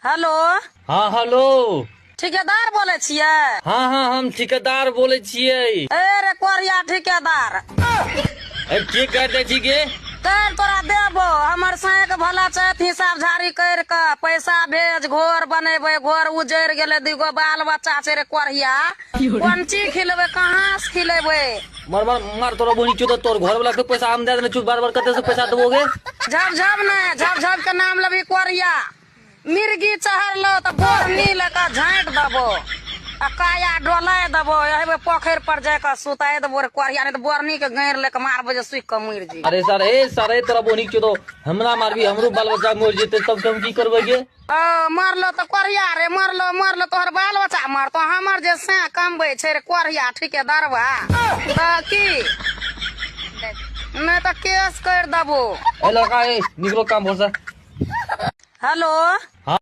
Hello. हाँ hello. ठेकेदार बोले छियै? हाँ हाँ हम ठेकेदार बोले छियै। ए रे कोरिया ठेकेदार, की कहते छी गे? कर तोरा देबो हमर साँक भला चैत हिसाब झाड़ी कर के पैसा भेज। घोर बनेबे, घोर उजड़ गेले, दूगो बाल बच्चा छै रे कोरिया। कोन चीज खिलेबे, कहाँ से खिलेबे? मार मार मार तोरा बोनी चो तोर घर वाला के पैसा हम दे देने चुप बार बार कते से पैसा दोगे? झब झब ने झब झब के नाम लेबी कोरिया। मिर्गी चढ़लो तो बोरनी लेकर झाँट दबो आ काया डोलाय दबो। एबे पोखर पर जाकर सुताए दबो रे कोरिया, नहीं तो बोरनी के गैर लेके मारबे जे सुख के मर जी। अरे सर ए तोरा बोनी चो तो हमरा मारबी, हमरो बाल बच्चा मर जेते तब हम की करबे गे? मरलो तो कोरिया रे, मरलो तोहर बाल बच्चा मरतो। हमर जे से कमबै छै रे कोरिया ठेकेदारवा त की नहीं तो केस कर दबो। ए लड़का ए निकलो काम भर से। हेलो। हाँ